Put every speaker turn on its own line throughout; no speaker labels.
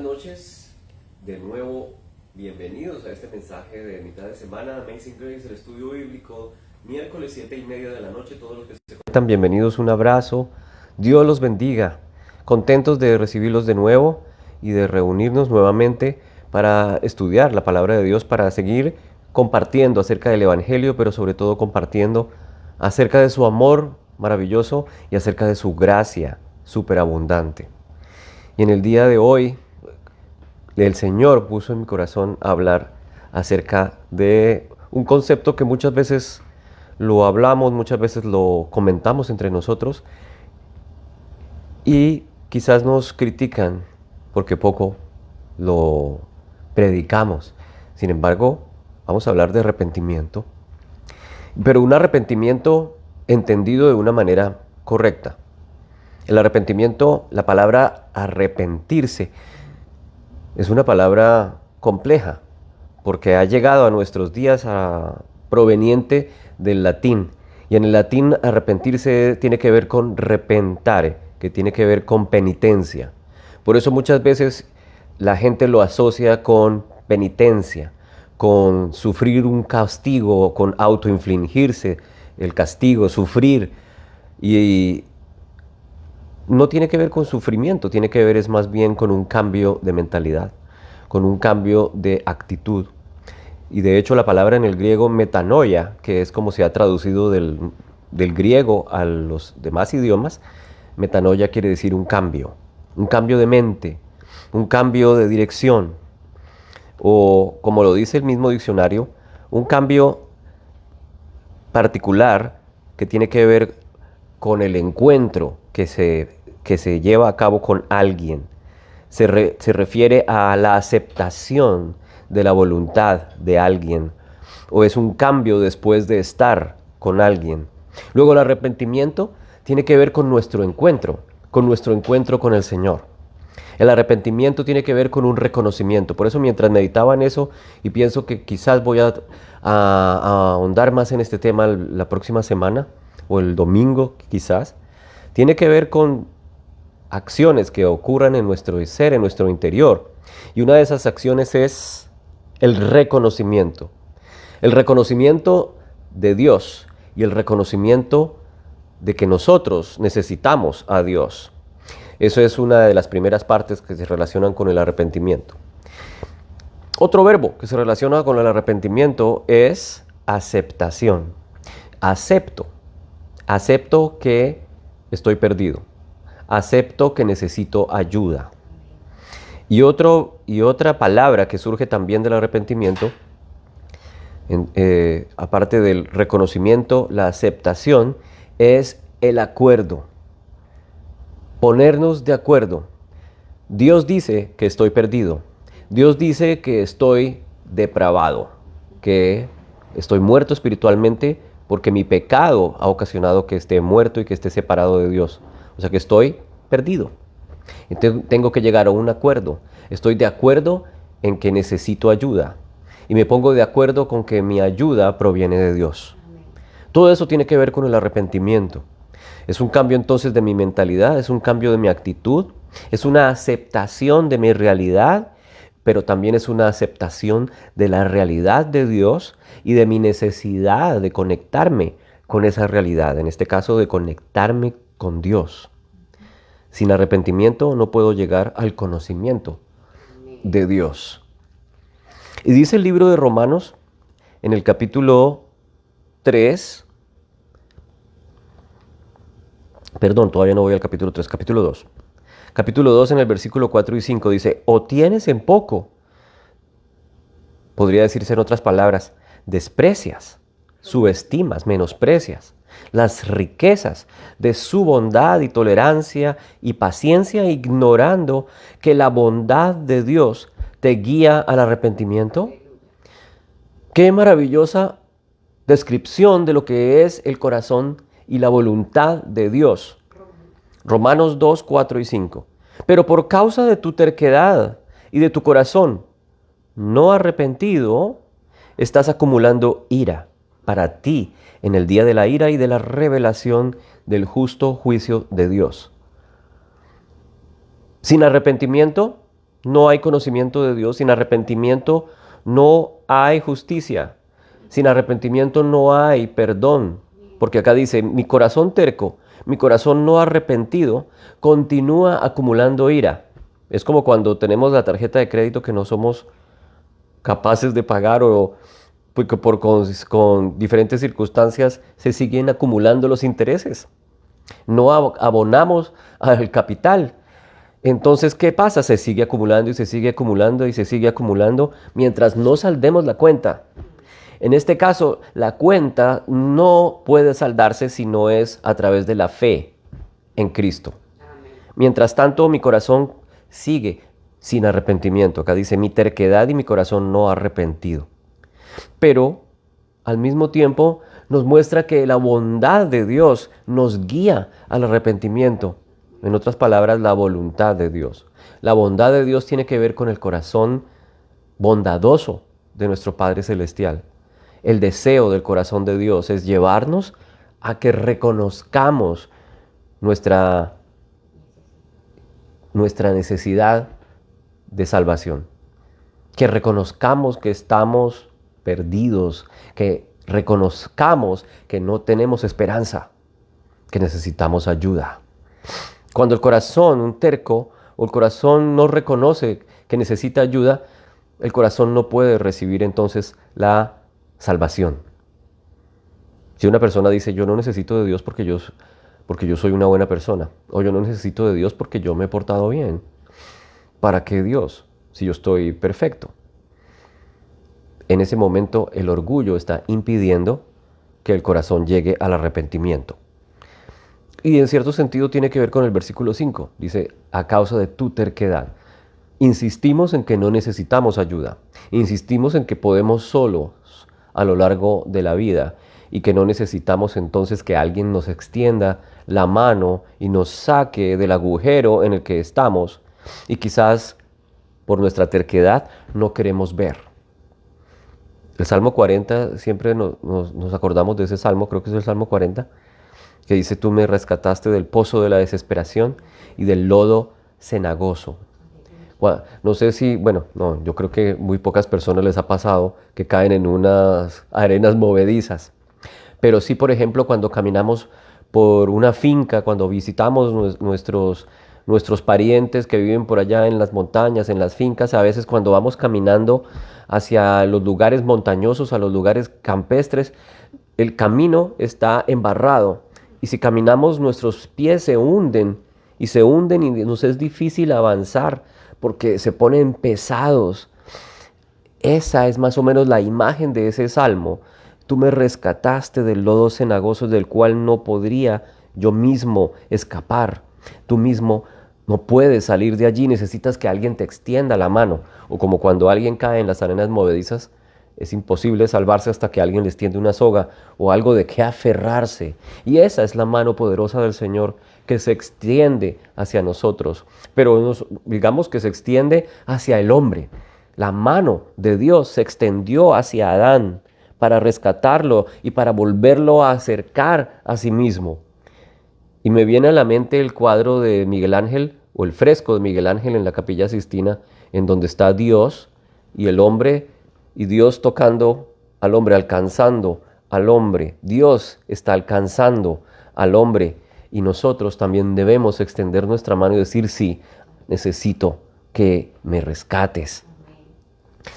noches, de nuevo bienvenidos a este mensaje de mitad de semana, Amazing Grace, el estudio bíblico, miércoles 7:30 de la noche. Todos los que se conectan, bienvenidos, un abrazo, Dios los bendiga, contentos de recibirlos de nuevo y de reunirnos nuevamente para estudiar la palabra de Dios, para seguir compartiendo acerca del Evangelio, pero sobre todo compartiendo acerca de su amor maravilloso y acerca de su gracia superabundante. Y en el día de hoy, el Señor puso en mi corazón hablar acerca de un concepto que muchas veces lo hablamos, muchas veces lo comentamos entre nosotros y quizás nos critican porque poco lo predicamos. Sin embargo, vamos a hablar de arrepentimiento, pero un arrepentimiento entendido de una manera correcta. El arrepentimiento, la palabra arrepentirse, es una palabra compleja porque ha llegado a nuestros días proveniente del latín. Y en el latín arrepentirse tiene que ver con repentare, que tiene que ver con penitencia. Por eso muchas veces la gente lo asocia con penitencia, con sufrir un castigo, con autoinfligirse el castigo, sufrir. Y no tiene que ver con sufrimiento, tiene que ver es más bien con un cambio de mentalidad, con un cambio de actitud. Y de hecho la palabra en el griego metanoia, que es como se ha traducido del griego a los demás idiomas, metanoia quiere decir un cambio de mente, un cambio de dirección, o como lo dice el mismo diccionario, un cambio particular que tiene que ver con el encuentro que se lleva a cabo con alguien. Se refiere a la aceptación de la voluntad de alguien, o es un cambio después de estar con alguien. Luego el arrepentimiento tiene que ver con nuestro encuentro con el Señor. El arrepentimiento tiene que ver con un reconocimiento. Por eso mientras meditaba en eso, y pienso que quizás voy a ahondar más en este tema la próxima semana, o el domingo quizás, tiene que ver con acciones que ocurran en nuestro ser, en nuestro interior. Y una de esas acciones es el reconocimiento. El reconocimiento de Dios y el reconocimiento de que nosotros necesitamos a Dios. Eso es una de las primeras partes que se relacionan con el arrepentimiento. Otro verbo que se relaciona con el arrepentimiento es aceptación. Acepto que estoy perdido. Acepto que necesito ayuda. Y otra palabra que surge también del arrepentimiento, aparte del reconocimiento, la aceptación, es el acuerdo. Ponernos de acuerdo. Dios dice que estoy perdido. Dios dice que estoy depravado, que estoy muerto espiritualmente porque mi pecado ha ocasionado que esté muerto y que esté separado de Dios. O sea que estoy perdido. Entonces, tengo que llegar a un acuerdo. Estoy de acuerdo en que necesito ayuda. Y me pongo de acuerdo con que mi ayuda proviene de Dios. Todo eso tiene que ver con el arrepentimiento. Es un cambio entonces de mi mentalidad, es un cambio de mi actitud, es una aceptación de mi realidad, pero también es una aceptación de la realidad de Dios y de mi necesidad de conectarme con esa realidad. En este caso, de conectarme con Dios. Sin arrepentimiento no puedo llegar al conocimiento de Dios. Y dice el libro de Romanos, en el capítulo 3, todavía no voy al capítulo 3, capítulo 2. Capítulo 2 en el versículo 4 y 5 dice, o tienes en poco, podría decirse en otras palabras, desprecias, subestimas, menosprecias las riquezas de su bondad y tolerancia y paciencia, ignorando que la bondad de Dios te guía al arrepentimiento. Qué maravillosa descripción de lo que es el corazón y la voluntad de Dios. Romanos 2, 4 y 5. Pero por causa de tu terquedad y de tu corazón no arrepentido, estás acumulando ira para ti en el día de la ira y de la revelación del justo juicio de Dios. Sin arrepentimiento no hay conocimiento de Dios. Sin arrepentimiento no hay justicia. Sin arrepentimiento no hay perdón. Porque acá dice, mi corazón terco, mi corazón no arrepentido, continúa acumulando ira. Es como cuando tenemos la tarjeta de crédito que no somos capaces de pagar o porque con diferentes circunstancias se siguen acumulando los intereses. No abonamos al capital. Entonces, ¿qué pasa? Se sigue acumulando y se sigue acumulando y se sigue acumulando mientras no saldemos la cuenta. En este caso, la cuenta no puede saldarse si no es a través de la fe en Cristo. Mientras tanto, mi corazón sigue sin arrepentimiento. Acá dice, mi terquedad y mi corazón no arrepentido. Pero, al mismo tiempo, nos muestra que la bondad de Dios nos guía al arrepentimiento. En otras palabras, la voluntad de Dios. La bondad de Dios tiene que ver con el corazón bondadoso de nuestro Padre Celestial. El deseo del corazón de Dios es llevarnos a que reconozcamos nuestra necesidad de salvación. Que reconozcamos que estamos perdidos, que reconozcamos que no tenemos esperanza, que necesitamos ayuda. Cuando el corazón, un terco, o el corazón no reconoce que necesita ayuda, el corazón no puede recibir entonces la salvación. Si una persona dice, yo no necesito de Dios porque yo soy una buena persona, o yo no necesito de Dios porque yo me he portado bien, ¿para qué Dios si yo estoy perfecto? En ese momento el orgullo está impidiendo que el corazón llegue al arrepentimiento. Y en cierto sentido tiene que ver con el versículo 5. Dice, a causa de tu terquedad. Insistimos en que no necesitamos ayuda. Insistimos en que podemos solos a lo largo de la vida y que no necesitamos entonces que alguien nos extienda la mano y nos saque del agujero en el que estamos y quizás por nuestra terquedad no queremos ver. El Salmo 40, siempre nos acordamos de ese Salmo, creo que es el Salmo 40, que dice, tú me rescataste del pozo de la desesperación y del lodo cenagoso. No sé si, yo creo que muy pocas personas les ha pasado que caen en unas arenas movedizas. Pero sí, por ejemplo, cuando caminamos por una finca, cuando visitamos nuestros parientes que viven por allá en las montañas, en las fincas, a veces cuando vamos caminando hacia los lugares montañosos, a los lugares campestres, el camino está embarrado. Y si caminamos, nuestros pies se hunden y nos es difícil avanzar porque se ponen pesados. Esa es más o menos la imagen de ese salmo. Tú me rescataste del lodo cenagoso del cual no podría yo mismo escapar. Tú mismo no puedes salir de allí, necesitas que alguien te extienda la mano. O como cuando alguien cae en las arenas movedizas, es imposible salvarse hasta que alguien les tiende una soga o algo de que aferrarse. Y esa es la mano poderosa del Señor que se extiende hacia nosotros. Pero digamos que se extiende hacia el hombre. La mano de Dios se extendió hacia Adán para rescatarlo y para volverlo a acercar a sí mismo. Y me viene a la mente el cuadro de Miguel Ángel o el fresco de Miguel Ángel en la Capilla Sixtina, en donde está Dios y el hombre, y Dios tocando al hombre, alcanzando al hombre. Dios está alcanzando al hombre y nosotros también debemos extender nuestra mano y decir, sí, necesito que me rescates.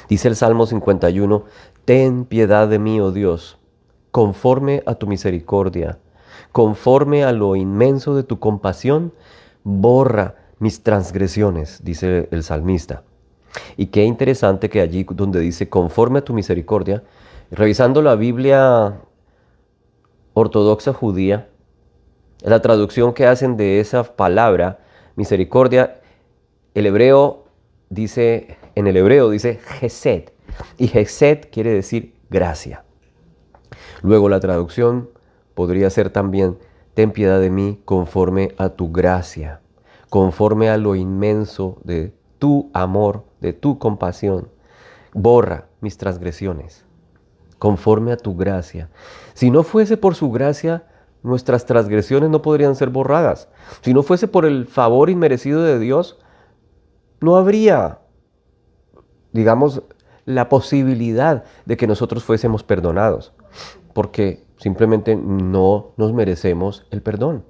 Dice el Salmo 51, ten piedad de mí, oh Dios, conforme a tu misericordia, conforme a lo inmenso de tu compasión, borra mis transgresiones, dice el salmista. Y qué interesante que allí donde dice conforme a tu misericordia, revisando la Biblia ortodoxa judía, la traducción que hacen de esa palabra, misericordia, en el hebreo dice Gesed, y Gesed quiere decir gracia. Luego la traducción podría ser también, ten piedad de mí conforme a tu gracia, conforme a lo inmenso de tu amor, de tu compasión. Borra mis transgresiones, conforme a tu gracia. Si no fuese por su gracia, nuestras transgresiones no podrían ser borradas. Si no fuese por el favor inmerecido de Dios, no habría digamos, la posibilidad de que nosotros fuésemos perdonados, porque simplemente no nos merecemos el perdón.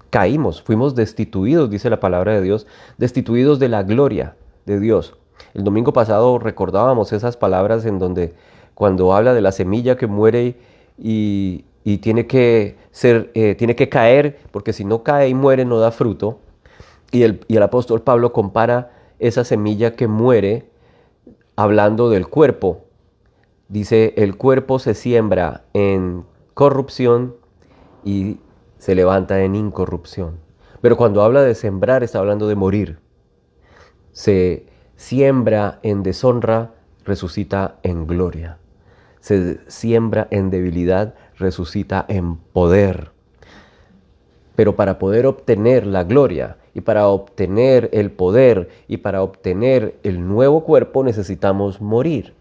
Caímos, fuimos destituidos, dice la palabra de Dios, destituidos de la gloria de Dios. El domingo pasado recordábamos esas palabras en donde cuando habla de la semilla que muere y tiene que tiene que caer, porque si no cae y muere no da fruto. Y el apóstol Pablo compara esa semilla que muere hablando del cuerpo. Dice, el cuerpo se siembra en corrupción y se levanta en incorrupción. Pero cuando habla de sembrar, está hablando de morir. Se siembra en deshonra, resucita en gloria. Se siembra en debilidad, resucita en poder. Pero para poder obtener la gloria y para obtener el poder y para obtener el nuevo cuerpo necesitamos morir.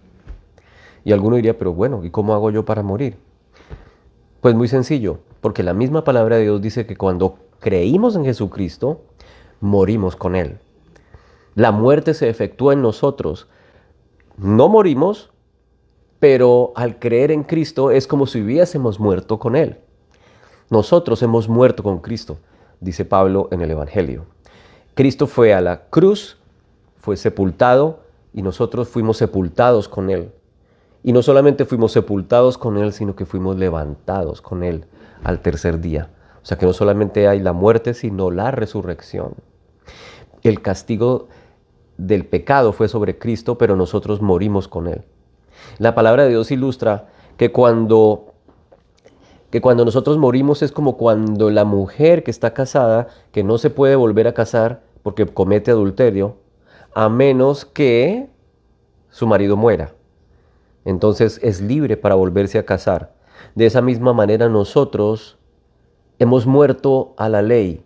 Y alguno diría, pero bueno, ¿y cómo hago yo para morir? Pues muy sencillo, porque la misma palabra de Dios dice que cuando creímos en Jesucristo, morimos con Él. La muerte se efectúa en nosotros. No morimos, pero al creer en Cristo es como si hubiésemos muerto con Él. Nosotros hemos muerto con Cristo, dice Pablo en el Evangelio. Cristo fue a la cruz, fue sepultado y nosotros fuimos sepultados con Él. Y no solamente fuimos sepultados con Él, sino que fuimos levantados con Él al tercer día. O sea que no solamente hay la muerte, sino la resurrección. El castigo del pecado fue sobre Cristo, pero nosotros morimos con Él. La palabra de Dios ilustra que cuando nosotros morimos es como cuando la mujer que está casada, que no se puede volver a casar porque comete adulterio, a menos que su marido muera. Entonces es libre para volverse a casar. De esa misma manera nosotros hemos muerto a la ley.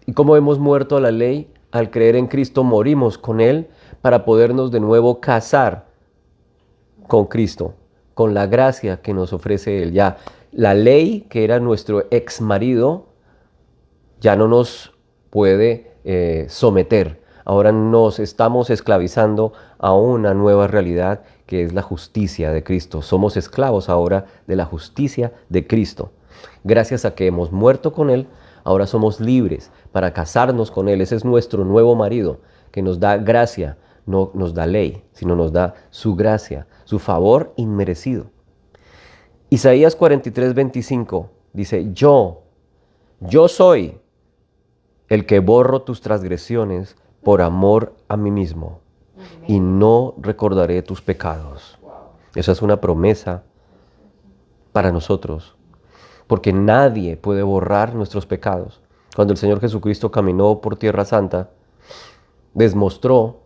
¿Y cómo hemos muerto a la ley? Al creer en Cristo morimos con Él para podernos de nuevo casar con Cristo, con la gracia que nos ofrece Él. Ya la ley, que era nuestro ex marido, ya no nos puede someter. Ahora nos estamos esclavizando a una nueva realidad que es la justicia de Cristo. Somos esclavos ahora de la justicia de Cristo. Gracias a que hemos muerto con Él, ahora somos libres para casarnos con Él. Ese es nuestro nuevo marido, que nos da gracia, no nos da ley, sino nos da su gracia, su favor inmerecido. Isaías 43:25 dice, yo soy el que borro tus transgresiones por amor a mí mismo, y no recordaré tus pecados. Esa es una promesa para nosotros, porque nadie puede borrar nuestros pecados. Cuando el Señor Jesucristo caminó por Tierra Santa, demostró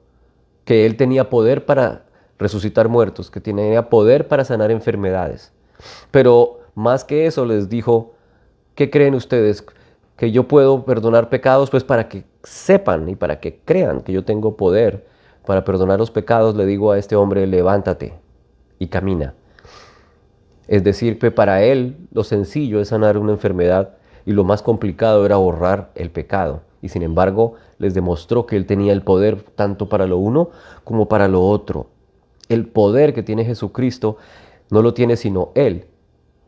que Él tenía poder para resucitar muertos, que tenía poder para sanar enfermedades. Pero más que eso les dijo, ¿qué creen ustedes? ¿Que yo puedo perdonar pecados? Pues para que sepan y para que crean que yo tengo poder para perdonar los pecados, le digo a este hombre, levántate y camina. Es decir, que para él lo sencillo es sanar una enfermedad y lo más complicado era borrar el pecado. Y sin embargo, les demostró que él tenía el poder tanto para lo uno como para lo otro. El poder que tiene Jesucristo no lo tiene sino Él.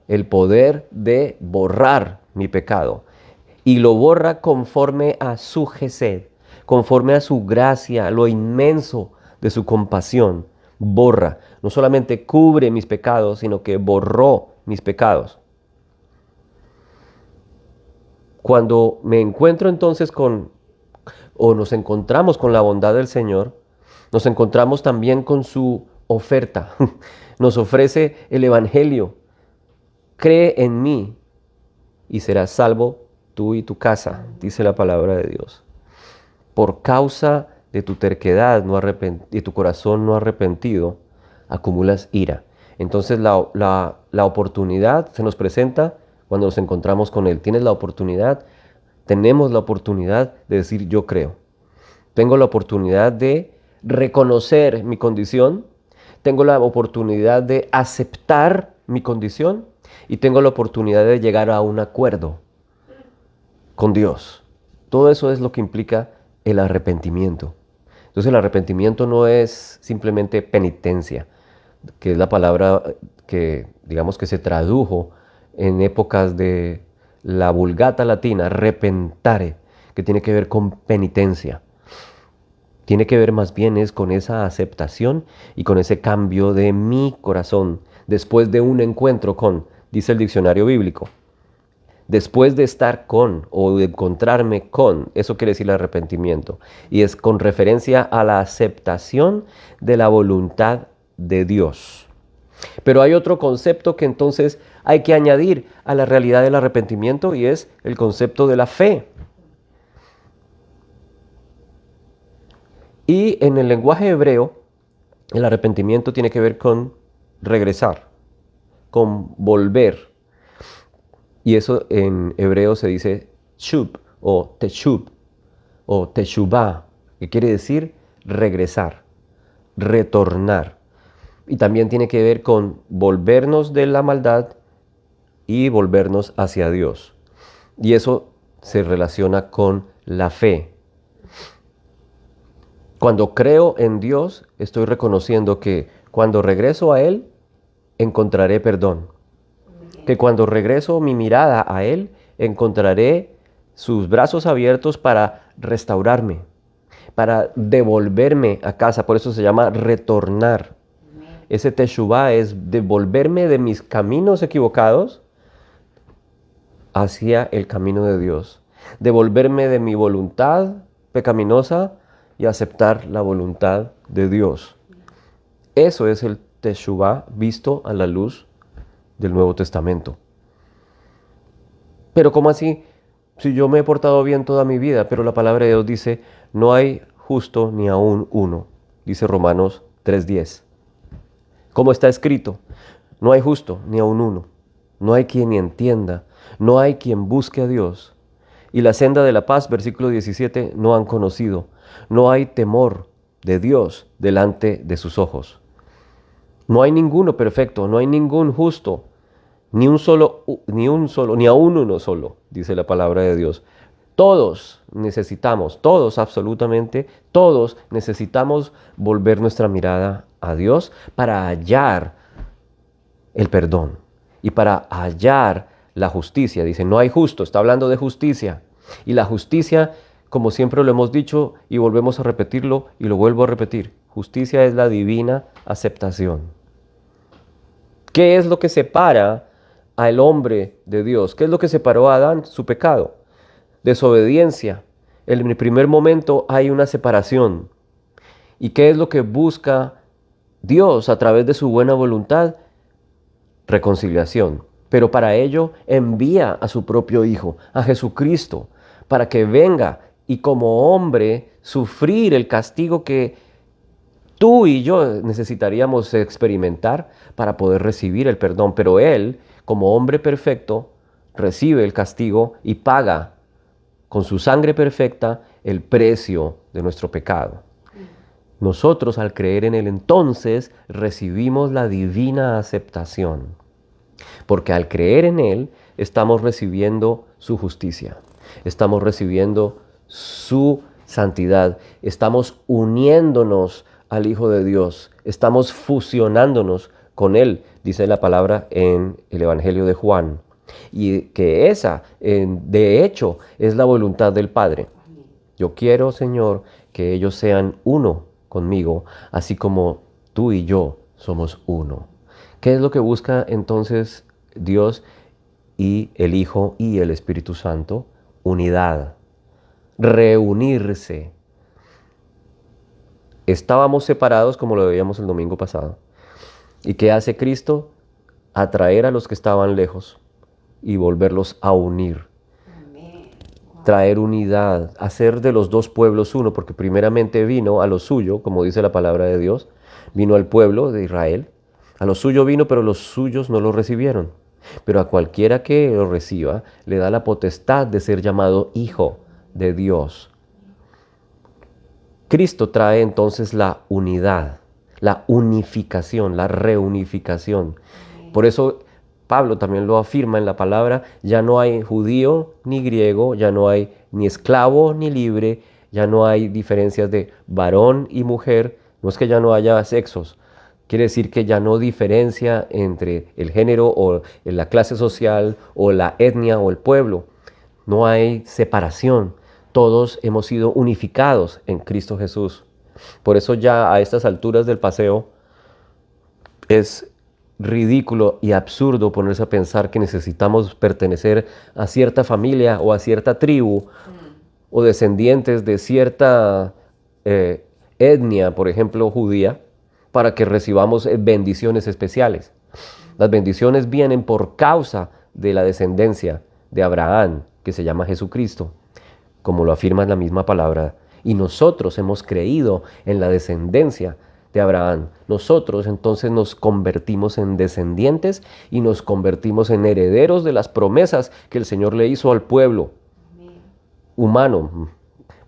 El poder de borrar mi pecado. Y lo borra conforme a su gesed, conforme a su gracia, lo inmenso de su compasión. Borra, no solamente cubre mis pecados, sino que borró mis pecados. Cuando me encuentro entonces o nos encontramos con la bondad del Señor, nos encontramos también con su oferta. Nos ofrece el Evangelio. Cree en mí y serás salvo tú y tu casa, dice la palabra de Dios. Por causa de tu terquedad y tu corazón no arrepentido, acumulas ira. Entonces la oportunidad se nos presenta cuando nos encontramos con Él. Tenemos la oportunidad de decir yo creo. Tengo la oportunidad de reconocer mi condición. Tengo la oportunidad de aceptar mi condición. Y tengo la oportunidad de llegar a un acuerdo con Dios. Todo eso es lo que implica el arrepentimiento. Entonces el arrepentimiento no es simplemente penitencia, que es la palabra que digamos que se tradujo en épocas de la Vulgata latina, repentare, que tiene que ver con penitencia. Tiene que ver más bien es con esa aceptación y con ese cambio de mi corazón después de un encuentro con, dice el diccionario bíblico. Después de estar con o de encontrarme con, eso quiere decir el arrepentimiento. Y es con referencia a la aceptación de la voluntad de Dios. Pero hay otro concepto que entonces hay que añadir a la realidad del arrepentimiento y es el concepto de la fe. Y en el lenguaje hebreo, el arrepentimiento tiene que ver con regresar, con volver. Y eso en hebreo se dice shub o teshuvah, que quiere decir regresar, retornar. Y también tiene que ver con volvernos de la maldad y volvernos hacia Dios. Y eso se relaciona con la fe. Cuando creo en Dios, estoy reconociendo que cuando regreso a Él, encontraré perdón. Que cuando regreso mi mirada a Él, encontraré sus brazos abiertos para restaurarme, para devolverme a casa. Por eso se llama retornar. Ese teshuvah es devolverme de mis caminos equivocados hacia el camino de Dios. Devolverme de mi voluntad pecaminosa y aceptar la voluntad de Dios. Eso es el teshuvah visto a la luz del Nuevo Testamento. Pero ¿cómo así? Si yo me he portado bien toda mi vida, pero la palabra de Dios dice, no hay justo ni aún uno, dice Romanos 3:10. Como está escrito, no hay justo ni aún uno, no hay quien entienda, no hay quien busque a Dios. Y la senda de la paz, versículo 17, no han conocido, no hay temor de Dios delante de sus ojos. No hay ninguno perfecto, no hay ningún justo, ni aún uno solo, dice la palabra de Dios. Todos necesitamos, todos absolutamente, todos necesitamos volver nuestra mirada a Dios para hallar el perdón y para hallar la justicia. Dice, no hay justo, está hablando de justicia. Y la justicia, como siempre lo hemos dicho y volvemos a repetirlo y lo vuelvo a repetir, justicia es la divina aceptación. ¿Qué es lo que separa al hombre de Dios? ¿Qué es lo que separó a Adán? Su pecado, desobediencia. En el primer momento hay una separación. ¿Y qué es lo que busca Dios a través de su buena voluntad? Reconciliación. Pero para ello envía a su propio Hijo, a Jesucristo, para que venga y como hombre sufrir el castigo que tú y yo necesitaríamos experimentar para poder recibir el perdón. Pero Él, como hombre perfecto, recibe el castigo y paga con su sangre perfecta el precio de nuestro pecado. Nosotros, al creer en Él, entonces recibimos la divina aceptación. Porque al creer en Él, estamos recibiendo su justicia, estamos recibiendo su santidad, estamos uniéndonos al Hijo de Dios, estamos fusionándonos con Él, dice la palabra en el Evangelio de Juan. Y que esa, de hecho, es la voluntad del Padre. Yo quiero, Señor, que ellos sean uno conmigo, así como tú y yo somos uno. ¿Qué es lo que busca entonces Dios y el Hijo y el Espíritu Santo? Unidad, reunirse. Estábamos separados como lo veíamos el domingo pasado. ¿Y qué hace Cristo? Atraer a los que estaban lejos y volverlos a unir. Traer unidad, hacer de los dos pueblos uno, porque primeramente vino a lo suyo, como dice la palabra de Dios, vino al pueblo de Israel. A lo suyo vino, pero los suyos no lo recibieron. Pero a cualquiera que lo reciba, le da la potestad de ser llamado hijo de Dios. Cristo trae entonces la unidad, la unificación, la reunificación. Por eso Pablo también lo afirma en la palabra, ya no hay judío ni griego, ya no hay ni esclavo ni libre, ya no hay diferencias de varón y mujer, no es que ya no haya sexos, quiere decir que ya no diferencia entre el género o la clase social o la etnia o el pueblo, no hay separación, todos hemos sido unificados en Cristo Jesús. Por eso ya a estas alturas del paseo es ridículo y absurdo ponerse a pensar que necesitamos pertenecer a cierta familia o a cierta tribu o descendientes de cierta etnia, por ejemplo, judía, para que recibamos bendiciones especiales. Las bendiciones vienen por causa de la descendencia de Abraham, que se llama Jesucristo, como lo afirma en la misma palabra. Y nosotros hemos creído en la descendencia de Abraham. Nosotros entonces nos convertimos en descendientes y nos convertimos en herederos de las promesas que el Señor le hizo al pueblo humano.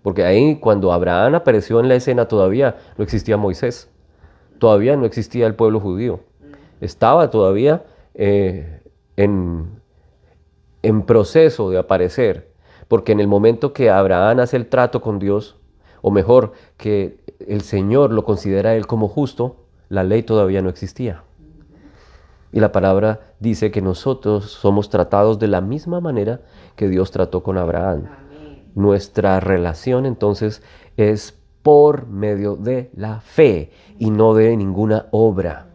Porque ahí cuando Abraham apareció en la escena todavía no existía Moisés, todavía no existía el pueblo judío. Estaba todavía en proceso de aparecer, porque en el momento que Abraham hace el trato con Dios, o mejor, que el Señor lo considera a él como justo, la ley todavía no existía. Y la palabra dice que nosotros somos tratados de la misma manera que Dios trató con Abraham. Amén. Nuestra relación entonces es por medio de la fe y no de ninguna obra.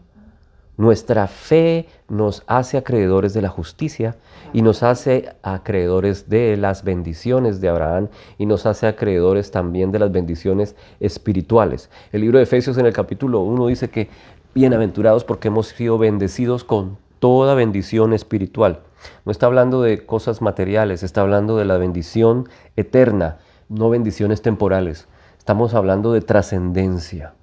Nuestra fe nos hace acreedores de la justicia y nos hace acreedores de las bendiciones de Abraham y nos hace acreedores también de las bendiciones espirituales. El libro de Efesios en el capítulo 1 dice que bienaventurados porque hemos sido bendecidos con toda bendición espiritual. No está hablando de cosas materiales, está hablando de la bendición eterna, no bendiciones temporales. Estamos hablando de trascendencia.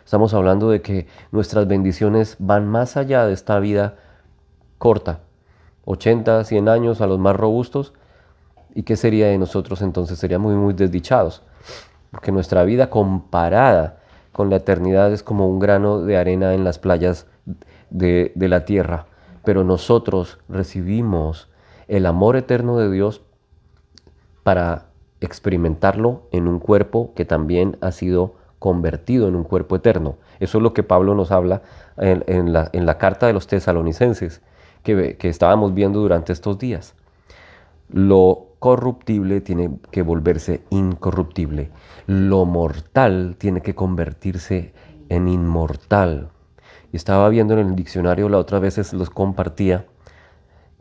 Estamos hablando de que nuestras bendiciones van más allá de esta vida corta, 80, 100 años a los más robustos. ¿Y qué sería de nosotros entonces? Seríamos muy desdichados, porque nuestra vida comparada con la eternidad es como un grano de arena en las playas de la tierra. Pero nosotros recibimos el amor eterno de Dios para experimentarlo en un cuerpo que también ha sido convertido en un cuerpo eterno. Eso es lo que Pablo nos habla en la carta de los tesalonicenses que estábamos viendo durante estos días. Lo corruptible tiene que volverse incorruptible. Lo mortal tiene que convertirse en inmortal. Y estaba viendo en el diccionario, la otra vez los compartía,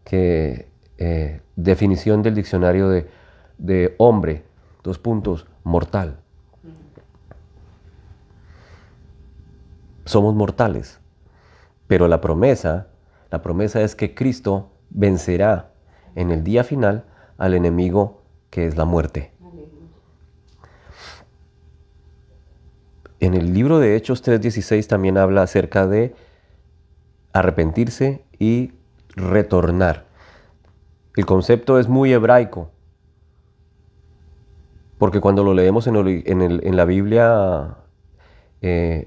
que definición del diccionario de hombre, mortal. Somos mortales, pero la promesa es que Cristo vencerá en el día final al enemigo que es la muerte. En el libro de Hechos 3:16 también habla acerca de arrepentirse y retornar. El concepto es muy hebraico, porque cuando lo leemos en la Biblia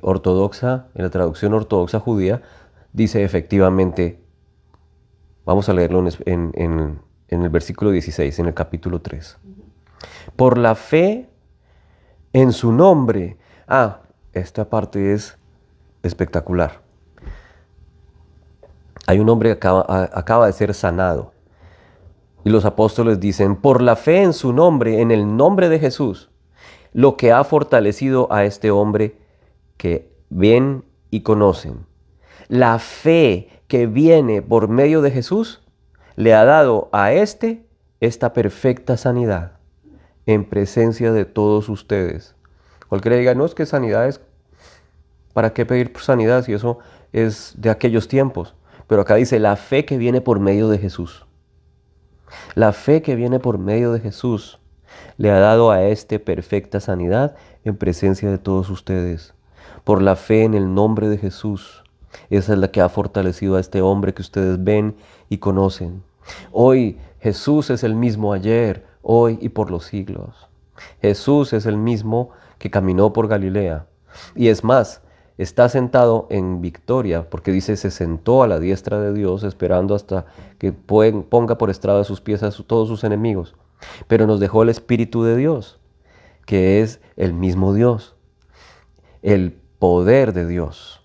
ortodoxa, en la traducción ortodoxa judía, dice efectivamente, vamos a leerlo en el versículo 16, en el capítulo 3. Por la fe en su nombre. Esta parte es espectacular. Hay un hombre que acaba de ser sanado. Y los apóstoles dicen, por la fe en su nombre, en el nombre de Jesús, lo que ha fortalecido a este hombre que ven y conocen. La fe que viene por medio de Jesús le ha dado a esta perfecta sanidad en presencia de todos ustedes. Cualquiera diga, no, es que sanidad es, ¿para qué pedir sanidad si eso es de aquellos tiempos? Pero acá dice, la fe que viene por medio de Jesús. La fe que viene por medio de Jesús le ha dado a perfecta sanidad en presencia de todos ustedes. Por la fe en el nombre de Jesús. Esa es la que ha fortalecido a este hombre que ustedes ven y conocen. Hoy Jesús es el mismo ayer, hoy y por los siglos. Jesús es el mismo que caminó por Galilea. Y es más, está sentado en victoria, porque dice, se sentó a la diestra de Dios, esperando hasta que ponga por estrado de sus pies a todos sus enemigos. Pero nos dejó el Espíritu de Dios, que es el mismo Dios, el poder de Dios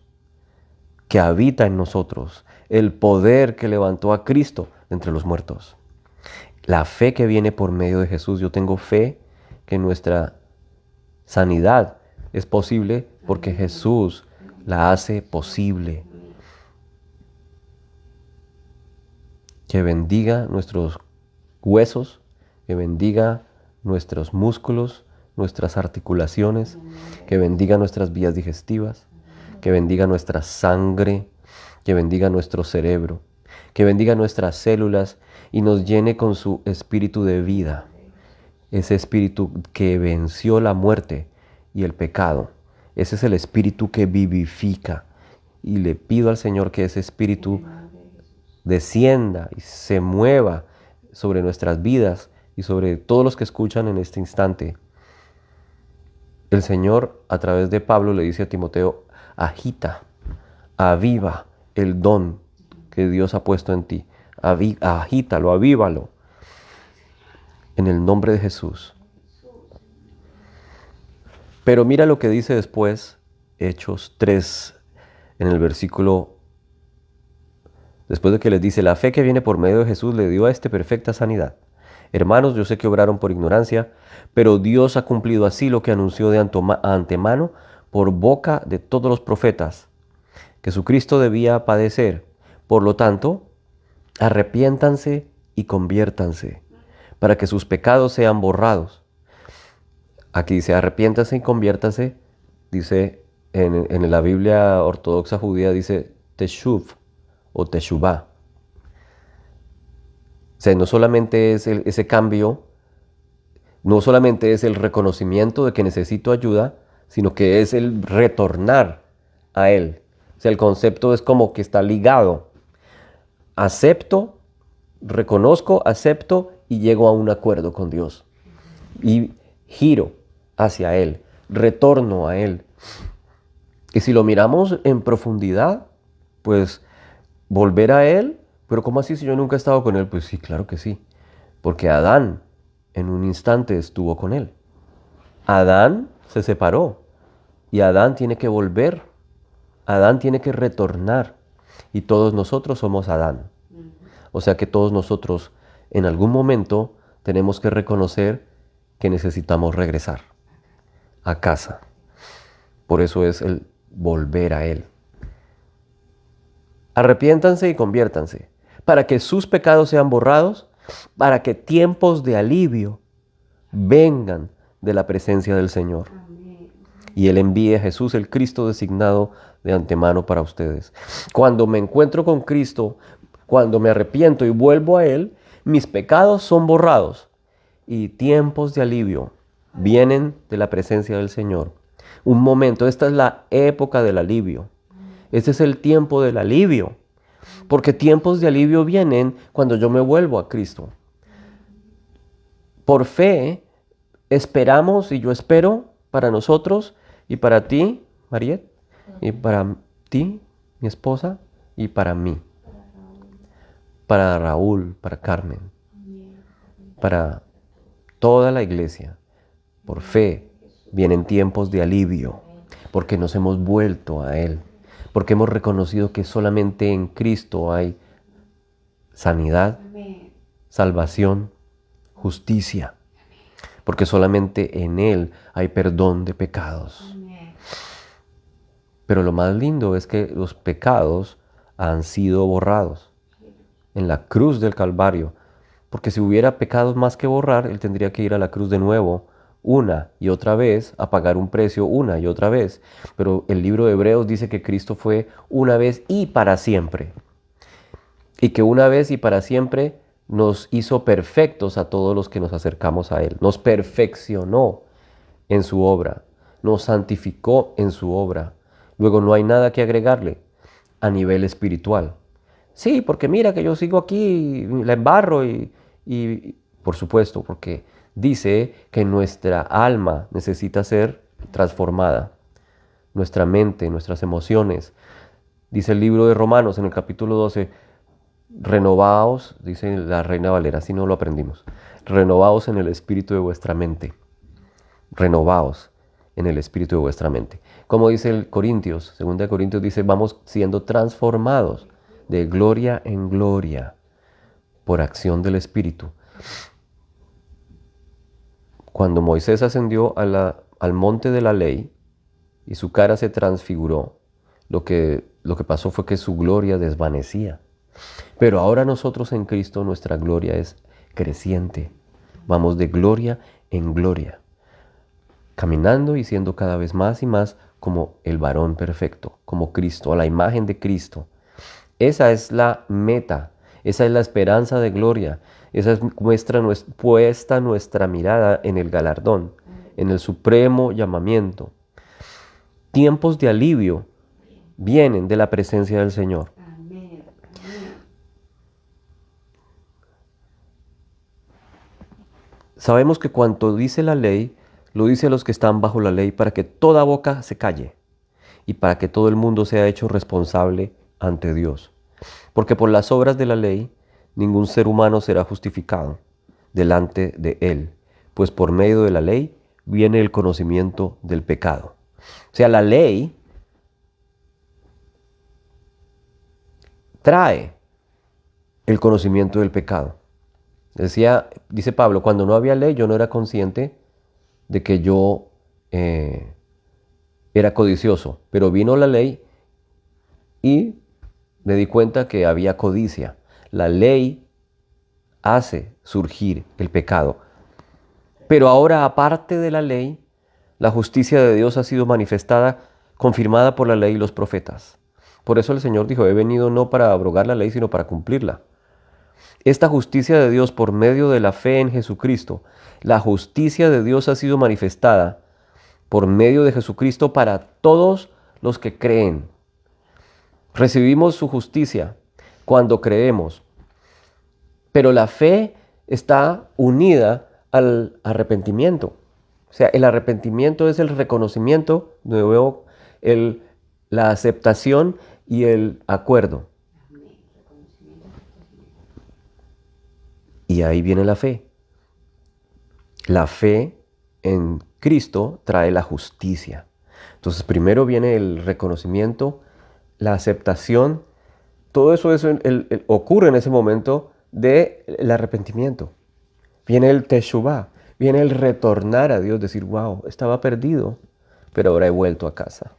que habita en nosotros, el poder que levantó a Cristo de entre los muertos. La fe que viene por medio de Jesús. Yo tengo fe que nuestra sanidad es posible porque Jesús la hace posible. Que bendiga nuestros huesos, que bendiga nuestros músculos, nuestras articulaciones, que bendiga nuestras vías digestivas, que bendiga nuestra sangre, que bendiga nuestro cerebro, que bendiga nuestras células y nos llene con su espíritu de vida. Ese espíritu que venció la muerte y el pecado. Ese es el espíritu que vivifica. Y le pido al Señor que ese espíritu descienda y se mueva sobre nuestras vidas y sobre todos los que escuchan en este instante. El Señor, a través de Pablo, le dice a Timoteo: agita, aviva el don que Dios ha puesto en ti. Agítalo, avívalo. En el nombre de Jesús. Pero mira lo que dice después, Hechos 3, en el versículo, después de que les dice: la fe que viene por medio de Jesús le dio a este perfecta sanidad. Hermanos, yo sé que obraron por ignorancia, pero Dios ha cumplido así lo que anunció de antemano por boca de todos los profetas, que su Cristo debía padecer. Por lo tanto, arrepiéntanse y conviértanse, para que sus pecados sean borrados. Aquí dice arrepiéntanse y conviértanse, dice en la Biblia ortodoxa judía dice teshuv o teshuvah. O sea, no solamente es ese cambio, no solamente es el reconocimiento de que necesito ayuda, sino que es el retornar a Él. O sea, el concepto es como que está ligado. Acepto, reconozco, acepto y llego a un acuerdo con Dios. Y giro hacia Él, retorno a Él. Y si lo miramos en profundidad, pues volver a Él. Pero ¿cómo así si yo nunca he estado con Él? Pues sí, claro que sí. Porque Adán en un instante estuvo con Él. Adán se separó y Adán tiene que volver. Adán tiene que retornar. Y todos nosotros somos Adán. O sea que todos nosotros en algún momento tenemos que reconocer que necesitamos regresar a casa. Por eso es el volver a Él. Arrepiéntanse y conviértanse, para que sus pecados sean borrados, para que tiempos de alivio vengan de la presencia del Señor. Y Él envíe a Jesús, el Cristo designado de antemano para ustedes. Cuando me encuentro con Cristo, cuando me arrepiento y vuelvo a Él, mis pecados son borrados y tiempos de alivio vienen de la presencia del Señor. Un momento, esta es la época del alivio. Este es el tiempo del alivio. Porque tiempos de alivio vienen cuando yo me vuelvo a Cristo. Por fe, esperamos y yo espero para nosotros y para ti, Mariet, y para ti, mi esposa, y para mí. Para Raúl, para Carmen, para toda la iglesia. Por fe vienen tiempos de alivio, porque nos hemos vuelto a Él, porque hemos reconocido que solamente en Cristo hay sanidad, salvación, justicia, porque solamente en Él hay perdón de pecados. Pero lo más lindo es que los pecados han sido borrados en la cruz del Calvario, porque si hubiera pecados más que borrar, Él tendría que ir a la cruz de nuevo, una y otra vez, a pagar un precio una y otra vez. Pero el libro de Hebreos dice que Cristo fue una vez y para siempre. Y que una vez y para siempre nos hizo perfectos a todos los que nos acercamos a Él. Nos perfeccionó en su obra, nos santificó en su obra. Luego no hay nada que agregarle a nivel espiritual. Sí, porque mira que yo sigo aquí, la embarro y por supuesto, porque dice que nuestra alma necesita ser transformada. Nuestra mente, nuestras emociones. Dice el libro de Romanos en el capítulo 12, renovaos, dice la Reina Valera, así no lo aprendimos, renovaos en el espíritu de vuestra mente. renovaos en el espíritu de vuestra mente. Como dice el Corintios, 2 Corintios dice, vamos siendo transformados de gloria en gloria por acción del Espíritu. Cuando Moisés ascendió al monte de la ley y su cara se transfiguró, lo que pasó fue que su gloria desvanecía. Pero ahora nosotros en Cristo, nuestra gloria es creciente. Vamos de gloria en gloria, caminando y siendo cada vez más y más como el varón perfecto, como Cristo, a la imagen de Cristo. Esa es la meta, esa es la esperanza de gloria, esa es puesta nuestra mirada en el galardón, en el supremo llamamiento. Tiempos de alivio vienen de la presencia del Señor. Sabemos que cuanto dice la ley, lo dice a los que están bajo la ley para que toda boca se calle y para que todo el mundo sea hecho responsable ante Dios. Porque por las obras de la ley, ningún ser humano será justificado delante de Él, pues por medio de la ley viene el conocimiento del pecado. O sea, la ley trae el conocimiento del pecado. Dice Pablo, cuando no había ley yo no era consciente de que yo era codicioso, pero vino la ley y me di cuenta que había codicia. La ley hace surgir el pecado. Pero ahora, aparte de la ley, la justicia de Dios ha sido manifestada, confirmada por la ley y los profetas. Por eso el Señor dijo, he venido no para abrogar la ley, sino para cumplirla. Esta justicia de Dios por medio de la fe en Jesucristo, la justicia de Dios ha sido manifestada por medio de Jesucristo para todos los que creen. Recibimos su justicia cuando creemos, pero la fe está unida al arrepentimiento. O sea, el arrepentimiento es el reconocimiento, de nuevo, la aceptación y el acuerdo. Y ahí viene la fe. La fe en Cristo trae la justicia. Entonces, primero viene el reconocimiento, la aceptación. Todo eso ocurre en ese momento del arrepentimiento. Viene el teshuvah, viene el retornar a Dios, decir, wow, estaba perdido, pero ahora he vuelto a casa.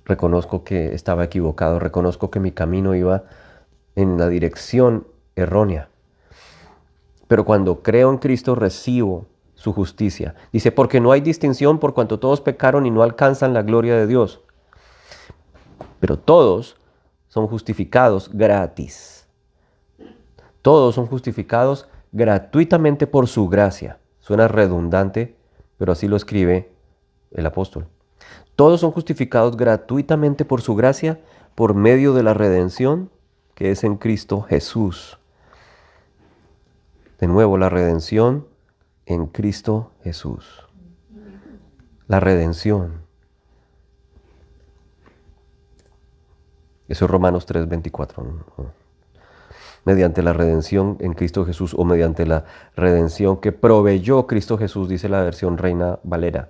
Reconozco que estaba equivocado, reconozco que mi camino iba en la dirección errónea. Pero cuando creo en Cristo recibo su justicia. Dice, porque no hay distinción por cuanto todos pecaron y no alcanzan la gloria de Dios. Pero todos son justificados gratis. Todos son justificados gratuitamente por su gracia. Suena redundante, pero así lo escribe el apóstol. Todos son justificados gratuitamente por su gracia, por medio de la redención que es en Cristo Jesús. De nuevo, la redención en Cristo Jesús. La redención. Eso es Romanos 3:24. Mediante la redención en Cristo Jesús o mediante la redención que proveyó Cristo Jesús, dice la versión Reina Valera.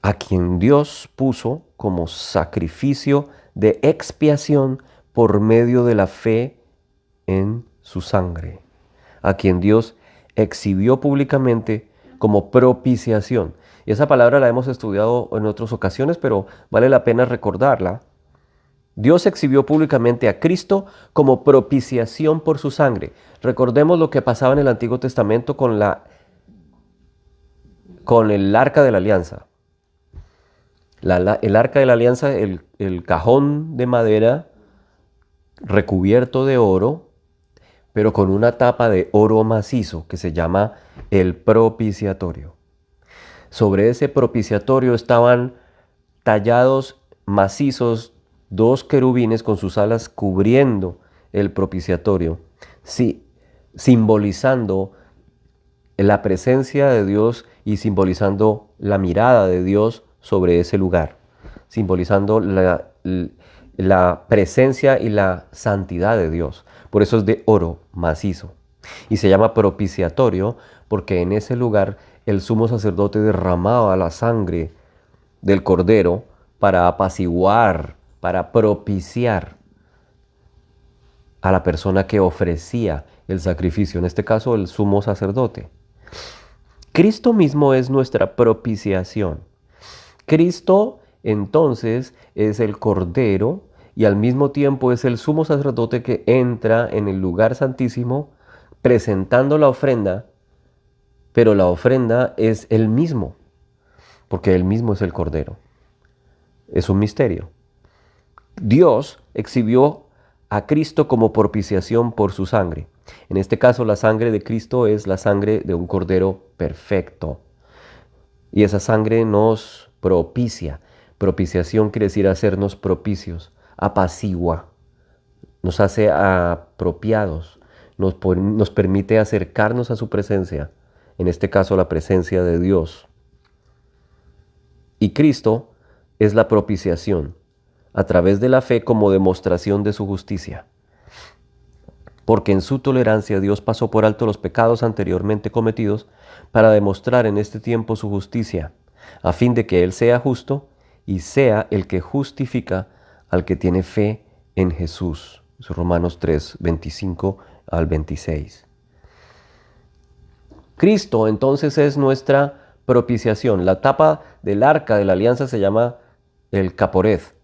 A quien Dios puso como sacrificio de expiación por medio de la fe en su sangre. A quien Dios exhibió públicamente como propiciación. Y esa palabra la hemos estudiado en otras ocasiones, pero vale la pena recordarla. Dios exhibió públicamente a Cristo como propiciación por su sangre. Recordemos lo que pasaba en el Antiguo Testamento con el Arca de la Alianza. El Arca de la Alianza, el cajón de madera recubierto de oro, pero con una tapa de oro macizo que se llama el propiciatorio. Sobre ese propiciatorio estaban tallados macizos 2 querubines con sus alas cubriendo el propiciatorio, sí, simbolizando la presencia de Dios y simbolizando la mirada de Dios sobre ese lugar, simbolizando la presencia y la santidad de Dios. Por eso es de oro macizo. Y se llama propiciatorio porque en ese lugar el sumo sacerdote derramaba la sangre del cordero para apaciguar, para propiciar a la persona que ofrecía el sacrificio, en este caso el sumo sacerdote. Cristo mismo es nuestra propiciación. Cristo entonces es el cordero y al mismo tiempo es el sumo sacerdote que entra en el lugar santísimo presentando la ofrenda, pero la ofrenda es él mismo, porque él mismo es el cordero. Es un misterio. Dios exhibió a Cristo como propiciación por su sangre. En este caso, la sangre de Cristo es la sangre de un cordero perfecto. Y esa sangre nos propicia. Propiciación quiere decir hacernos propicios, apacigua, nos hace apropiados, nos permite acercarnos a su presencia, en este caso la presencia de Dios. Y Cristo es la propiciación, a través de la fe como demostración de su justicia. Porque en su tolerancia Dios pasó por alto los pecados anteriormente cometidos para demostrar en este tiempo su justicia, a fin de que Él sea justo y sea el que justifica al que tiene fe en Jesús. Romanos 3, 25 al 26. Cristo entonces es nuestra propiciación. La tapa del arca de la alianza se llama el caporet.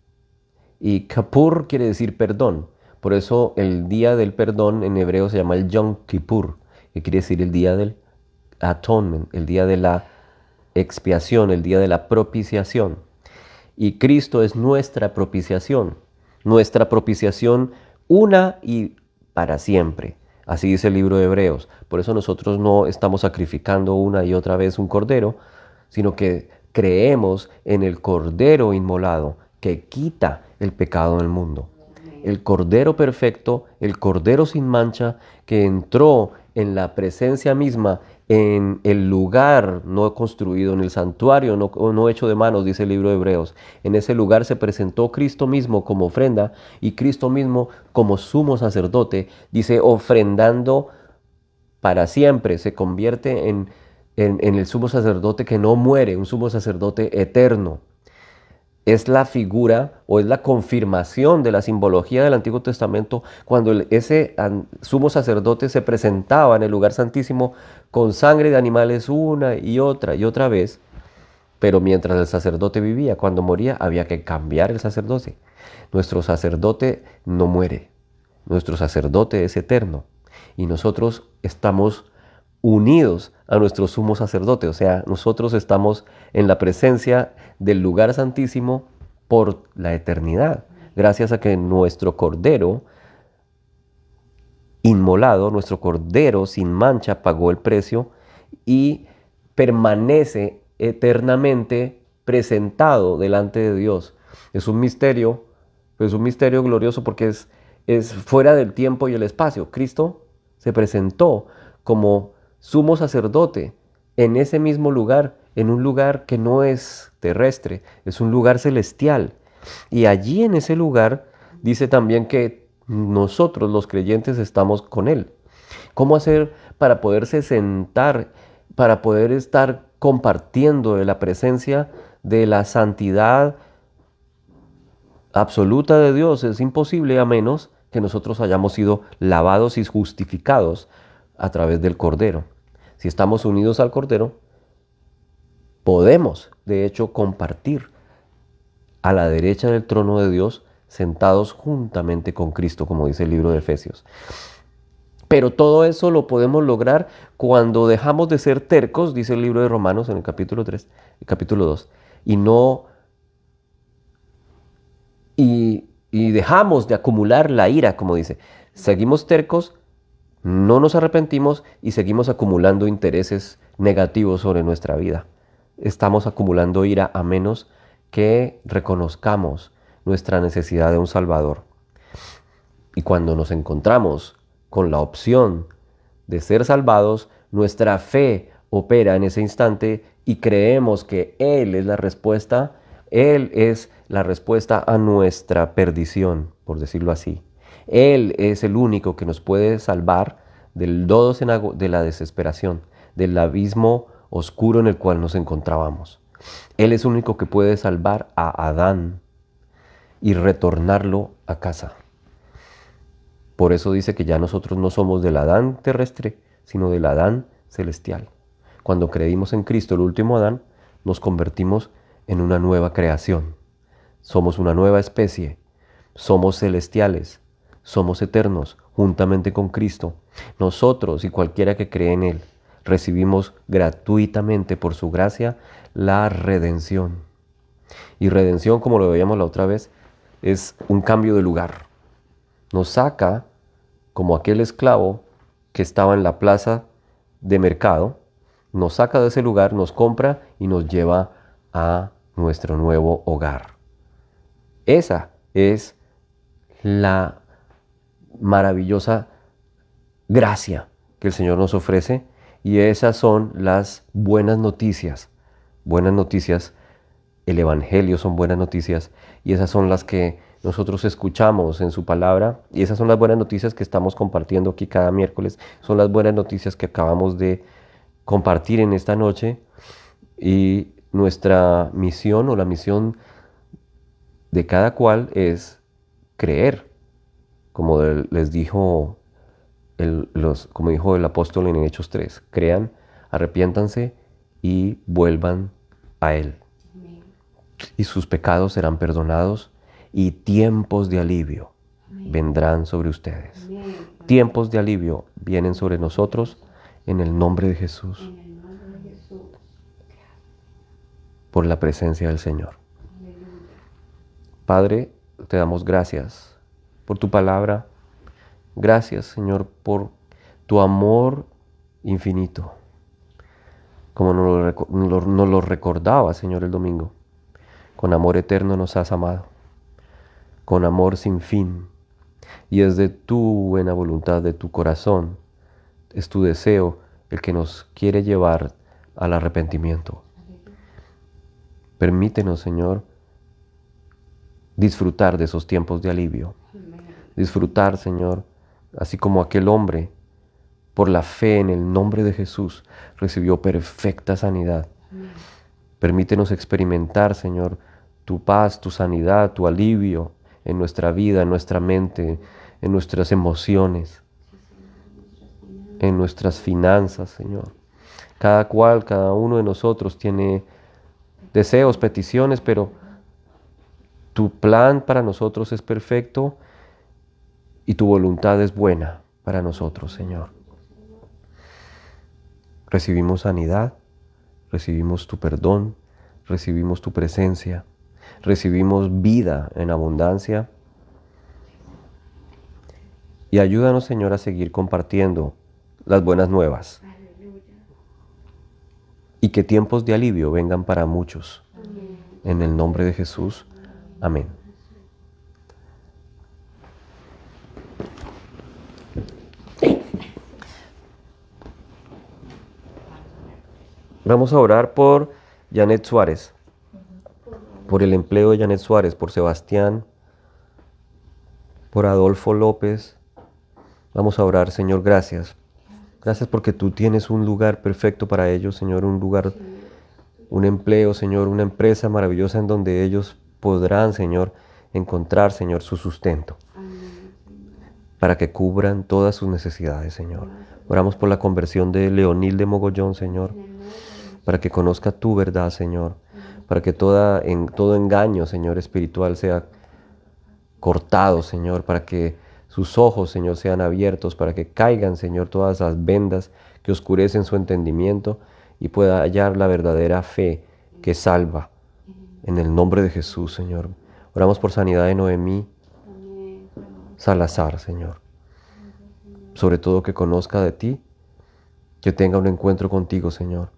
Y Kapur quiere decir perdón. Por eso el día del perdón en hebreo se llama el Yom Kippur, que quiere decir el día del atonement, el día de la expiación, el día de la propiciación. Y Cristo es nuestra propiciación una y para siempre. Así dice el libro de Hebreos. Por eso nosotros no estamos sacrificando una y otra vez un cordero, sino que creemos en el cordero inmolado que quita el pecado del mundo. El cordero perfecto, el cordero sin mancha, que entró en la presencia misma, en el lugar no construido, en el santuario no hecho de manos, dice el libro de Hebreos. En ese lugar se presentó Cristo mismo como ofrenda y Cristo mismo como sumo sacerdote, dice, ofrendando para siempre. Se convierte en el sumo sacerdote que no muere, un sumo sacerdote eterno. Es la figura o es la confirmación de la simbología del Antiguo Testamento cuando ese sumo sacerdote se presentaba en el lugar santísimo con sangre de animales una y otra vez, pero mientras el sacerdote vivía, cuando moría había que cambiar el sacerdote. Nuestro sacerdote no muere, nuestro sacerdote es eterno y nosotros estamos unidos a nuestro sumo sacerdote, o sea, nosotros estamos en la presencia del lugar santísimo por la eternidad, gracias a que nuestro cordero inmolado, nuestro cordero sin mancha pagó el precio y permanece eternamente presentado delante de Dios. Es un misterio glorioso porque es fuera del tiempo y el espacio. Cristo se presentó como sumo sacerdote en ese mismo lugar, en un lugar que no es terrestre, es un lugar celestial. Y allí en ese lugar dice también que nosotros los creyentes estamos con Él. ¿Cómo hacer para poderse sentar, para poder estar compartiendo de la presencia de la santidad absoluta de Dios? Es imposible a menos que nosotros hayamos sido lavados y justificados a través del Cordero. Si estamos unidos al Cordero, podemos, de hecho, compartir a la derecha del trono de Dios, sentados juntamente con Cristo, como dice el libro de Efesios. Pero todo eso lo podemos lograr cuando dejamos de ser tercos, dice el libro de Romanos en el capítulo 3, el capítulo 2, y dejamos de acumular la ira, como dice. Seguimos tercos, no nos arrepentimos y seguimos acumulando intereses negativos sobre nuestra vida. Estamos acumulando ira a menos que reconozcamos nuestra necesidad de un Salvador. Y cuando nos encontramos con la opción de ser salvados, nuestra fe opera en ese instante y creemos que Él es la respuesta. Él es la respuesta a nuestra perdición, por decirlo así. Él es el único que nos puede salvar del lodo cenagoso, de la desesperación, del abismo oscuro en el cual nos encontrábamos. Él es el único que puede salvar a Adán y retornarlo a casa. Por eso dice que ya nosotros no somos del Adán terrestre, sino del Adán celestial. Cuando creímos en Cristo, el último Adán, nos convertimos en una nueva creación. Somos una nueva especie, somos celestiales, somos eternos, juntamente con Cristo. Nosotros y cualquiera que cree en Él, recibimos gratuitamente por su gracia la redención. Y redención, como lo veíamos la otra vez, es un cambio de lugar. Nos saca como aquel esclavo que estaba en la plaza de mercado, nos saca de ese lugar, nos compra y nos lleva a nuestro nuevo hogar. Esa es la maravillosa gracia que el Señor nos ofrece y esas son las buenas noticias. Buenas noticias, el Evangelio son buenas noticias y esas son las que nosotros escuchamos en su palabra y esas son las buenas noticias que estamos compartiendo aquí cada miércoles. Son las buenas noticias que acabamos de compartir en esta noche y nuestra misión o la misión de cada cual es creer, como les dijo como dijo el apóstol en Hechos 3, crean, arrepiéntanse y vuelvan a Él. Amén. Y sus pecados serán perdonados y tiempos de alivio vendrán sobre ustedes. Amén. Tiempos de alivio vienen sobre nosotros en el nombre de Jesús. Por la presencia del Señor. Padre, te damos gracias por tu palabra. Gracias, Señor, por tu amor infinito. Como nos lo recordaba, Señor, el domingo. Con amor eterno nos has amado. Con amor sin fin. Y es de tu buena voluntad, de tu corazón, es tu deseo el que nos quiere llevar al arrepentimiento. Permítenos, Señor, disfrutar de esos tiempos de alivio. Disfrutar, Señor, así como aquel hombre, por la fe en el nombre de Jesús, recibió perfecta sanidad. Permítenos experimentar, Señor, tu paz, tu sanidad, tu alivio en nuestra vida, en nuestra mente, en nuestras emociones, en nuestras finanzas, Señor. Cada uno de nosotros tiene deseos, peticiones, pero tu plan para nosotros es perfecto y tu voluntad es buena para nosotros, Señor. Recibimos sanidad, recibimos tu perdón, recibimos tu presencia, recibimos vida en abundancia. Y ayúdanos, Señor, a seguir compartiendo las buenas nuevas. Y que tiempos de alivio vengan para muchos. En el nombre de Jesús. Amén. Vamos a orar por Janet Suárez, por el empleo de Janet Suárez, por Sebastián, por Adolfo López. Vamos a orar, Señor, gracias. Gracias porque tú tienes un lugar perfecto para ellos, Señor, un lugar, un empleo, Señor, una empresa maravillosa en donde ellos podrán, Señor, encontrar, Señor, su sustento. Para que cubran todas sus necesidades, Señor. Oramos por la conversión de Leonil de Mogollón, Señor. Para que conozca tu verdad, Señor. Para que todo engaño, Señor, espiritual sea cortado, Señor. Para que sus ojos, Señor, sean abiertos. Para que caigan, Señor, todas las vendas que oscurecen su entendimiento y pueda hallar la verdadera fe que salva. En el nombre de Jesús, Señor. Oramos por sanidad de Noemí Salazar, Señor. Sobre todo que conozca de ti, que tenga un encuentro contigo, Señor.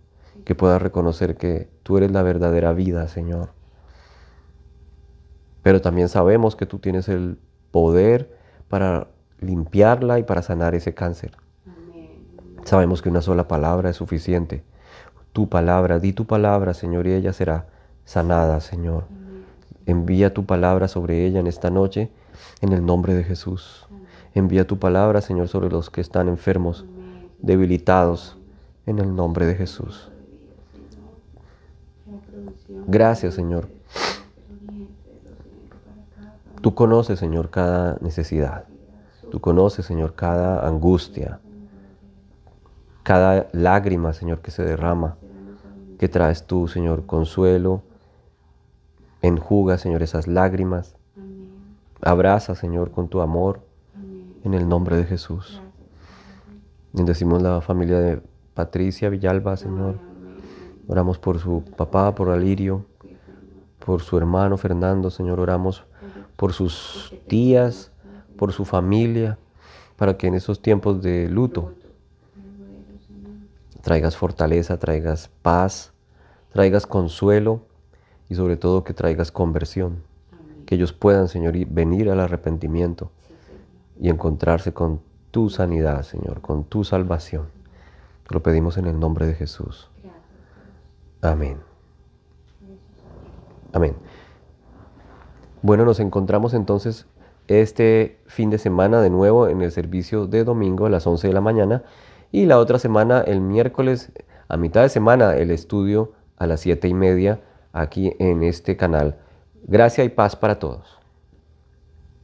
Que pueda reconocer que tú eres la verdadera vida, Señor. Pero también sabemos que tú tienes el poder para limpiarla y para sanar ese cáncer. Sabemos que una sola palabra es suficiente. Tu palabra, di tu palabra, Señor, y ella será sanada, Señor. Envía tu palabra sobre ella en esta noche, en el nombre de Jesús. Envía tu palabra, Señor, sobre los que están enfermos, debilitados, en el nombre de Jesús. Gracias, Señor. Tú conoces, Señor, cada necesidad. Tú conoces, Señor, cada angustia, cada lágrima, Señor, que se derrama, que traes tú, Señor, consuelo. Enjuga, Señor, esas lágrimas. Abraza, Señor, con tu amor, en el nombre de Jesús. Bendecimos la familia de Patricia Villalba, Señor. Oramos por su papá, por Alirio, por su hermano Fernando, Señor. Oramos por sus tías, por su familia, para que en esos tiempos de luto traigas fortaleza, traigas paz, traigas consuelo y sobre todo que traigas conversión. Que ellos puedan, Señor, venir al arrepentimiento y encontrarse con tu sanidad, Señor, con tu salvación. Te lo pedimos en el nombre de Jesús. Amén. Amén. Bueno, nos encontramos entonces este fin de semana de nuevo en el servicio de domingo a las 11 de la mañana y la otra semana, el miércoles, a mitad de semana, el estudio a las 7:30 aquí en este canal. Gracia y paz para todos.